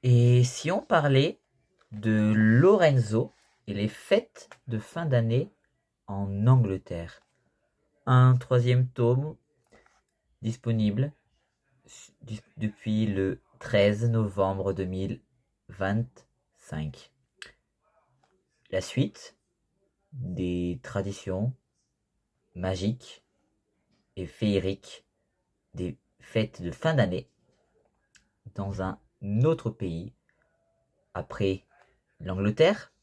Et si on parlait de Lorenzo et les fêtes de fin d'année en Angleterre? Un troisième tome disponible depuis le 13 novembre 2025. La suite des traditions magiques et féeriques des fêtes de fin d'année dans un autre pays, après l'Angleterre,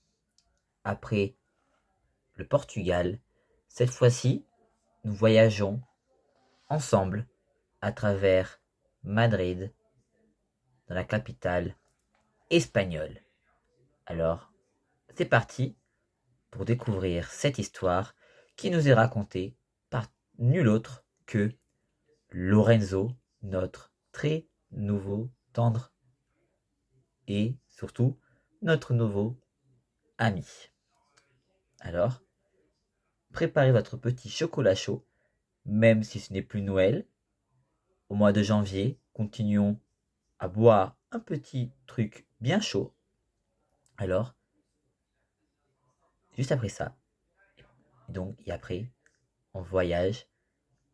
après le Portugal. Cette fois-ci, nous voyageons ensemble à travers Madrid, dans la capitale espagnole. Alors, c'est parti pour découvrir cette histoire qui nous est racontée par nul autre que Lorenzo, notre très nouveau, tendre et surtout notre nouveau ami. Alors, préparez votre petit chocolat chaud, même si ce n'est plus Noël. Au mois de janvier, continuons à boire un petit truc bien chaud. Alors, juste après ça, et après, on voyage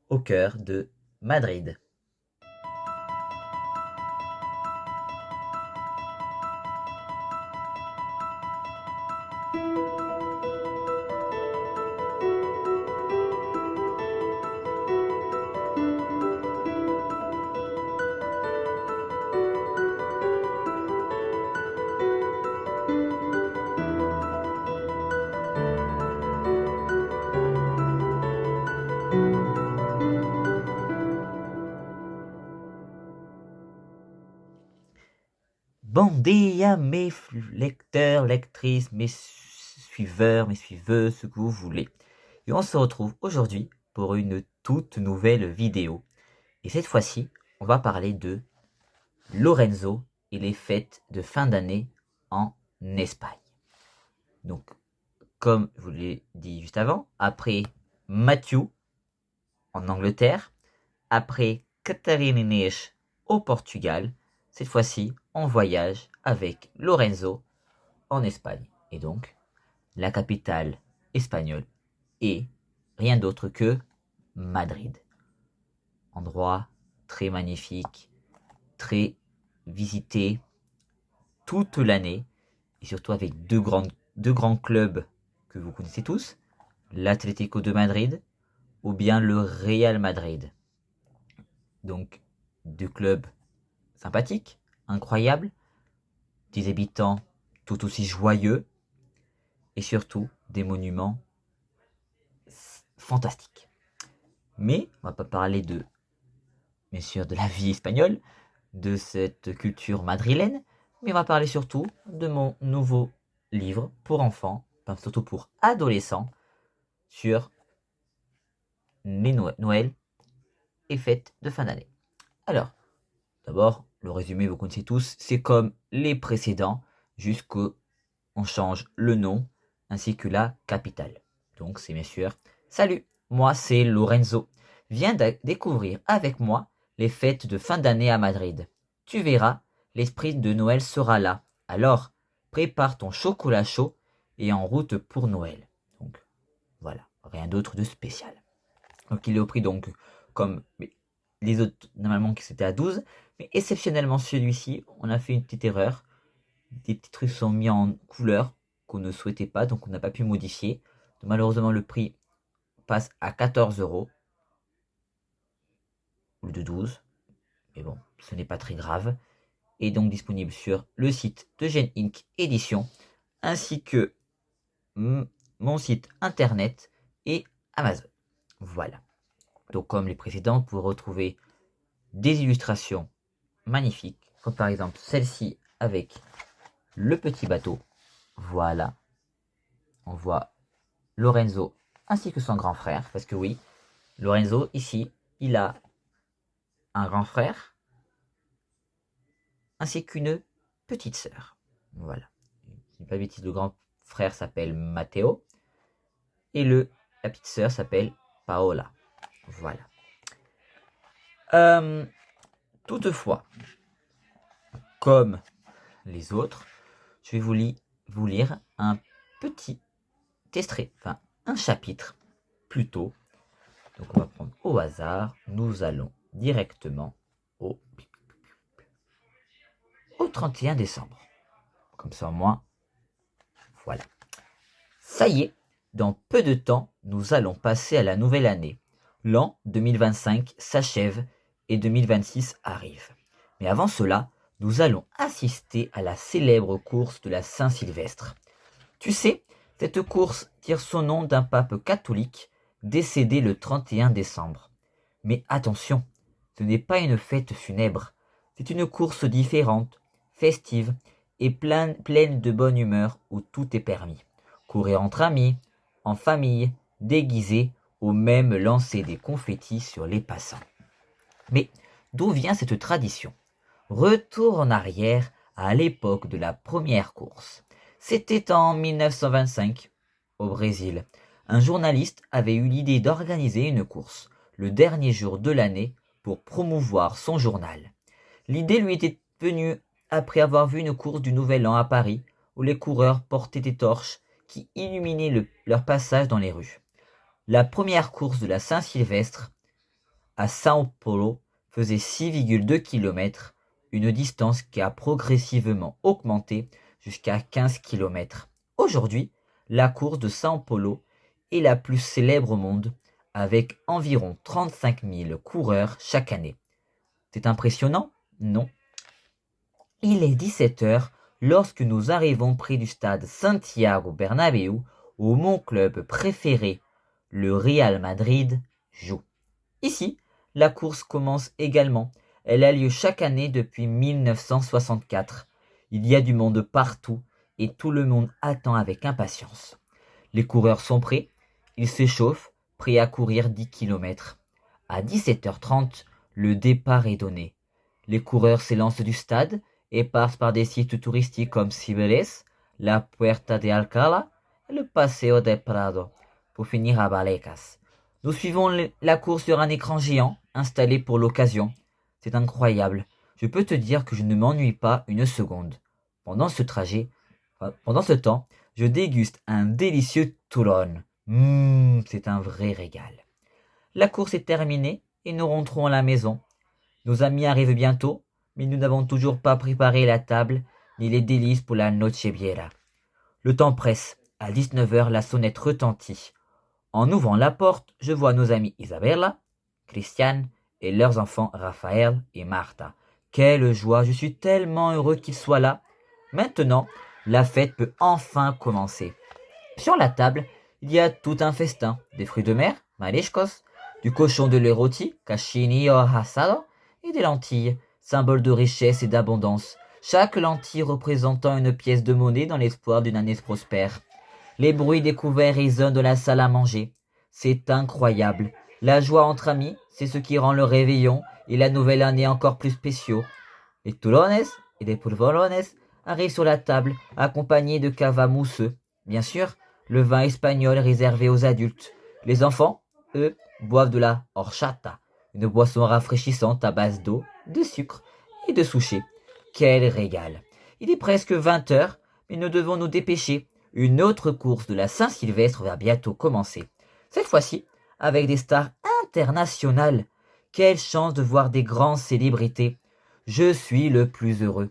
au cœur de Madrid. Bon dia mes lecteurs, lectrices, mes suiveurs, mes suiveuses, ce que vous voulez. Et on se retrouve aujourd'hui pour une toute nouvelle vidéo. Et cette fois-ci, on va parler de Lorenzo et les fêtes de fin d'année en Espagne. Donc, comme je vous l'ai dit juste avant, après Matthew en Angleterre, après Catarina Inês au Portugal, cette fois-ci, on voyage avec Lorenzo en Espagne. Et donc, la capitale espagnole est rien d'autre que Madrid. Endroit très magnifique, très visité toute l'année, et surtout avec deux grands clubs que vous connaissez tous, l'Atlético de Madrid ou bien le Real Madrid. Donc, deux clubs sympathiques, incroyables, des habitants tout aussi joyeux, et surtout des monuments fantastiques. Mais on va pas parler de, bien sûr, de la vie espagnole, de cette culture madrilène, mais on va parler surtout de mon nouveau livre pour enfants, enfin surtout pour adolescents, sur les Noël et fêtes de fin d'année. Alors, d'abord, le résumé, vous connaissez tous, c'est comme les précédents, jusqu'on change le nom ainsi que la capitale. Donc, c'est bien sûr, salut, moi c'est Lorenzo. Viens découvrir avec moi les fêtes de fin d'année à Madrid. Tu verras, l'esprit de Noël sera là. Alors, prépare ton chocolat chaud et en route pour Noël. Donc, voilà, rien d'autre de spécial. Donc il est au prix donc comme les autres normalement qui c'était à 12, mais exceptionnellement celui-ci, on a fait une petite erreur. Des petits trucs sont mis en couleur qu'on ne souhaitait pas, donc on n'a pas pu modifier. Donc, malheureusement le prix passe à 14 euros au lieu de 12, mais bon, ce n'est pas très grave. Et donc disponible sur le site de Gen Inc. Édition, ainsi que mon site internet et Amazon. Voilà. Donc comme les précédents, vous retrouvez des illustrations magnifiques, comme par exemple celle-ci avec le petit bateau. Voilà. On voit Lorenzo ainsi que son grand frère, parce que oui, Lorenzo ici, il a un grand frère ainsi qu'une petite sœur. Voilà. Si pas bêtise, le grand frère s'appelle Matteo et la petite sœur s'appelle Paola. Voilà. Toutefois, comme les autres, je vais vous lire un petit extrait, enfin un chapitre plutôt. Donc on va prendre au hasard, nous allons directement au 31 décembre. Comme ça au moins, voilà. Ça y est, dans peu de temps, nous allons passer à la nouvelle année. L'an 2025 s'achève et 2026 arrive. Mais avant cela, nous allons assister à la célèbre course de la Saint-Sylvestre. Tu sais, cette course tire son nom d'un pape catholique décédé le 31 décembre. Mais attention, ce n'est pas une fête funèbre, c'est une course différente, festive et pleine de bonne humeur où tout est permis. Courir entre amis, en famille, déguisés, ou même lancer des confettis sur les passants. Mais d'où vient cette tradition? Retour en arrière à l'époque de la première course. C'était en 1925, au Brésil. Un journaliste avait eu l'idée d'organiser une course, le dernier jour de l'année, pour promouvoir son journal. L'idée lui était venue après avoir vu une course du Nouvel An à Paris, où les coureurs portaient des torches qui illuminaient leur passage dans les rues. La première course de la Saint-Sylvestre, à São Paulo, faisait 6,2 km, une distance qui a progressivement augmenté jusqu'à 15 km. Aujourd'hui, la course de São Paulo est la plus célèbre au monde, avec environ 35 000 coureurs chaque année. C'est impressionnant? Non. Il est 17h lorsque nous arrivons près du stade Santiago Bernabéu, où mon club préféré, le Real Madrid, joue. Ici, la course commence également. Elle a lieu chaque année depuis 1964. Il y a du monde partout et tout le monde attend avec impatience. Les coureurs sont prêts, ils s'échauffent, prêts à courir 10 km. À 17h30, le départ est donné. Les coureurs s'élancent du stade et passent par des sites touristiques comme Cibeles, la Puerta de Alcalá et le Paseo del Prado, pour finir à Vallecas. Nous suivons la course sur un écran géant installé pour l'occasion. C'est incroyable. Je peux te dire que je ne m'ennuie pas une seconde. Pendant ce temps, je déguste un délicieux turrón. C'est un vrai régal. La course est terminée et nous rentrons à la maison. Nos amis arrivent bientôt, mais nous n'avons toujours pas préparé la table ni les délices pour la nocheviera. Le temps presse. À 19h, la sonnette retentit. En ouvrant la porte, je vois nos amis Isabella, Christiane et leurs enfants Raphaël et Martha. Quelle joie, je suis tellement heureux qu'ils soient là. Maintenant, la fête peut enfin commencer. Sur la table, il y a tout un festin, des fruits de mer, mariscos, du cochon de lait rôti, cachinillo asado, et des lentilles, symbole de richesse et d'abondance, chaque lentille représentant une pièce de monnaie dans l'espoir d'une année prospère. Les bruits des couverts résonnent de la salle à manger. C'est incroyable. La joie entre amis, c'est ce qui rend le réveillon et la nouvelle année encore plus spéciaux. Les turrones et les polvorones arrivent sur la table, accompagnés de cava mousseux. Bien sûr, le vin espagnol réservé aux adultes. Les enfants, eux, boivent de la horchata, une boisson rafraîchissante à base d'eau, de sucre et de souchet. Quel régal! Il est presque 20h, mais nous devons nous dépêcher. Une autre course de la Saint-Sylvestre va bientôt commencer. Cette fois-ci, avec des stars internationales. Quelle chance de voir des grandes célébrités. Je suis le plus heureux.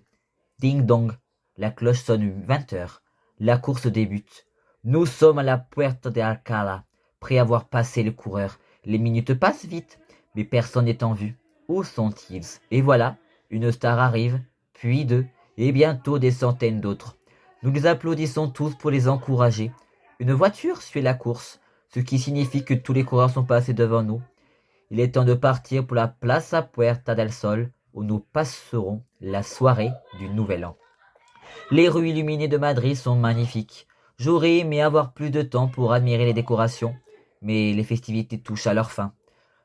Ding dong, la cloche sonne 20h. La course débute. Nous sommes à la Puerta de Alcalá, près avoir passé le coureur. Les minutes passent vite, mais personne n'est en vue. Où sont-ils? Et voilà, une star arrive, puis deux, et bientôt des centaines d'autres. Nous les applaudissons tous pour les encourager. Une voiture suit la course, ce qui signifie que tous les coureurs sont passés devant nous. Il est temps de partir pour la Plaza Puerta del Sol, où nous passerons la soirée du Nouvel An. Les rues illuminées de Madrid sont magnifiques. J'aurais aimé avoir plus de temps pour admirer les décorations, mais les festivités touchent à leur fin.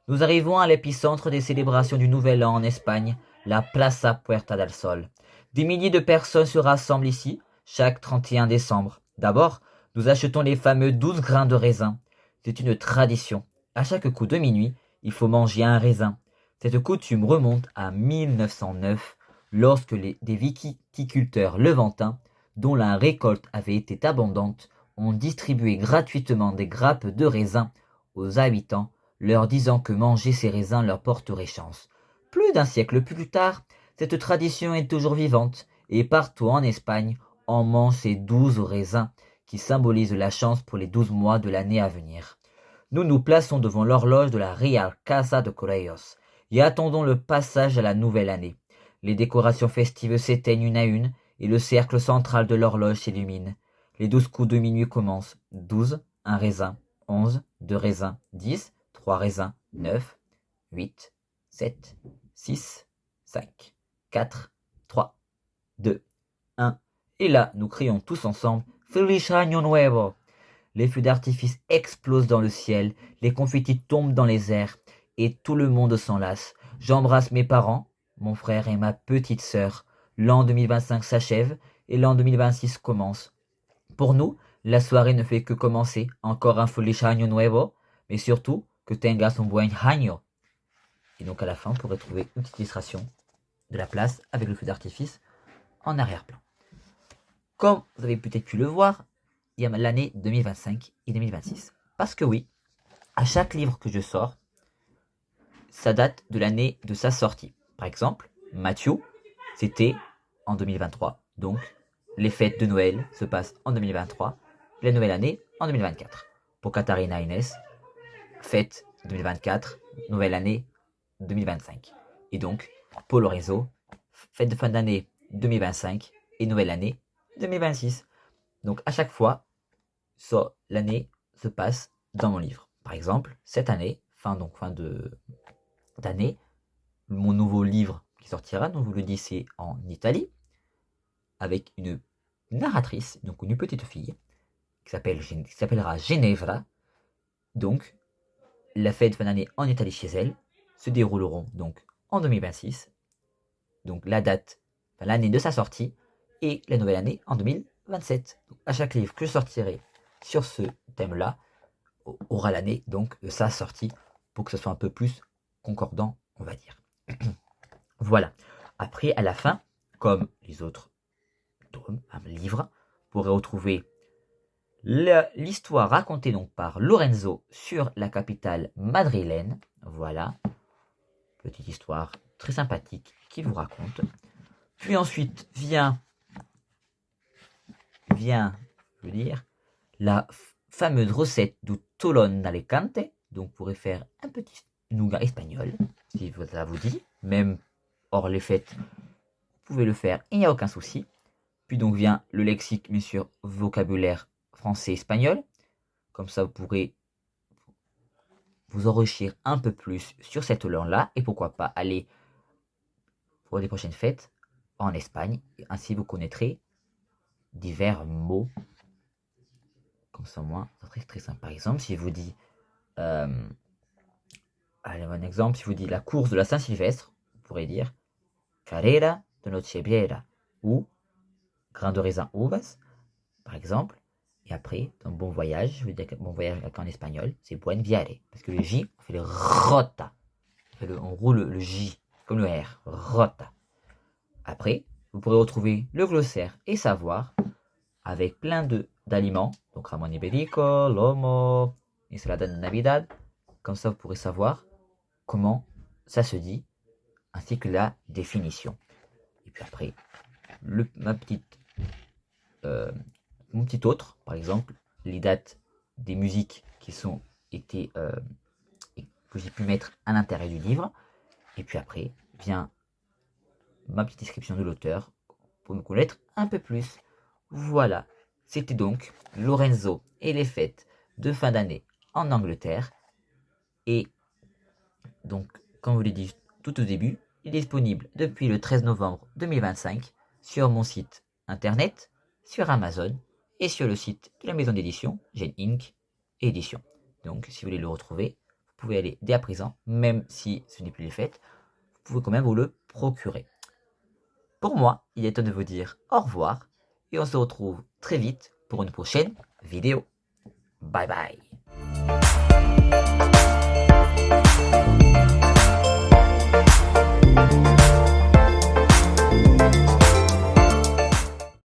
Nous arrivons à l'épicentre des célébrations du Nouvel An en Espagne, la Plaza Puerta del Sol. Des milliers de personnes se rassemblent ici, chaque 31 décembre. D'abord, nous achetons les fameux 12 grains de raisin. C'est une tradition. À chaque coup de minuit, il faut manger un raisin. Cette coutume remonte à 1909, lorsque des viticulteurs levantins, dont la récolte avait été abondante, ont distribué gratuitement des grappes de raisins aux habitants, leur disant que manger ces raisins leur porterait chance. Plus d'un siècle plus tard, cette tradition est toujours vivante, et partout en Espagne, on mange ces 12 raisins qui symbolisent la chance pour les 12 mois de l'année à venir. Nous nous plaçons devant l'horloge de la Real Casa de Correos et attendons le passage à la nouvelle année. Les décorations festives s'éteignent une à une et le cercle central de l'horloge s'illumine. Les 12 coups de minuit commencent. 12, un raisin. 11, deux raisins. 10, trois raisins. 9, 8, 7, 6, 5, 4, 3, 2, 1. Et là, nous crions tous ensemble Feliz Año Nuevo. Les feux d'artifice explosent dans le ciel, les confettis tombent dans les airs, et tout le monde s'enlace. J'embrasse mes parents, mon frère et ma petite sœur. L'an 2025 s'achève, et l'an 2026 commence. Pour nous, la soirée ne fait que commencer. Encore un Feliz Año Nuevo, mais surtout, que tengas un buen año. Et donc à la fin, vous pourrez trouver une petite illustration de la place avec le feu d'artifice en arrière-plan. Comme vous avez peut-être pu le voir, il y a l'année 2025 et 2026. Parce que oui, à chaque livre que je sors, ça date de l'année de sa sortie. Par exemple, Matthew, c'était en 2023. Donc, les fêtes de Noël se passent en 2023. La nouvelle année en 2024. Pour Katharina Inès, fête 2024, nouvelle année 2025. Et donc, pour Lorenzo, fête de fin d'année 2025 et nouvelle année 2026. Donc à chaque fois, l'année se passe dans mon livre. Par exemple, cette année, fin d'année, mon nouveau livre qui sortira, donc vous le dis, c'est en Italie, avec une narratrice, donc une petite fille, qui s'appellera Ginevra. Donc, la fête de fin d'année en Italie chez elle se dérouleront donc en 2026. Donc la date, l'année de sa sortie, et la nouvelle année en 2027. Donc, à chaque livre que je sortirai sur ce thème-là, aura l'année donc de sa sortie, pour que ce soit un peu plus concordant, on va dire. Voilà. Après, à la fin, comme les autres livres, vous pourrez retrouver l'histoire racontée donc par Lorenzo sur la capitale madrilène. Voilà. Petite histoire très sympathique qu'il vous raconte. Puis ensuite vient, je veux dire, la fameuse recette du tolón d'Alicante. Donc, vous pourrez faire un petit nougat espagnol, si ça vous dit. Même hors les fêtes, vous pouvez le faire, il n'y a aucun souci. Puis donc vient le lexique, bien sûr, vocabulaire français-espagnol. Comme ça, vous pourrez vous enrichir un peu plus sur cette langue-là. Et pourquoi pas aller pour les prochaines fêtes en Espagne. Et ainsi, vous connaîtrez divers mots. Comme ça, moi, ça serait très simple. Par exemple, si je vous dis... allez, un exemple, si je vous dis la course de la Saint-Sylvestre, vous pourrez dire Carrera de Nochebuena ou grain de raisin uvas, par exemple. Et après, dans bon voyage, je veux dire bon voyage en espagnol, c'est buen viaje. Parce que le J, on fait le rota. On roule le J, comme le R, rota. Après, vous pourrez retrouver le glossaire et savoir avec plein d'aliments, donc jamón ibérico, lomo, ensalada de Navidad. Comme ça, vous pourrez savoir comment ça se dit, ainsi que la définition. Et puis après, mon petit autre, par exemple, les dates des musiques qui que j'ai pu mettre à l'intérieur du livre. Et puis après vient ma petite description de l'auteur pour me connaître un peu plus. Voilà, c'était donc Lorenzo et les fêtes de fin d'année en Angleterre. Et donc, comme je vous l'ai dit tout au début, il est disponible depuis le 13 novembre 2025 sur mon site internet, sur Amazon et sur le site de la maison d'édition, Gen Inc. Édition. Donc, si vous voulez le retrouver, vous pouvez aller dès à présent, même si ce n'est plus les fêtes, vous pouvez quand même vous le procurer. Pour moi, il est temps de vous dire au revoir et on se retrouve très vite pour une prochaine vidéo. Bye bye.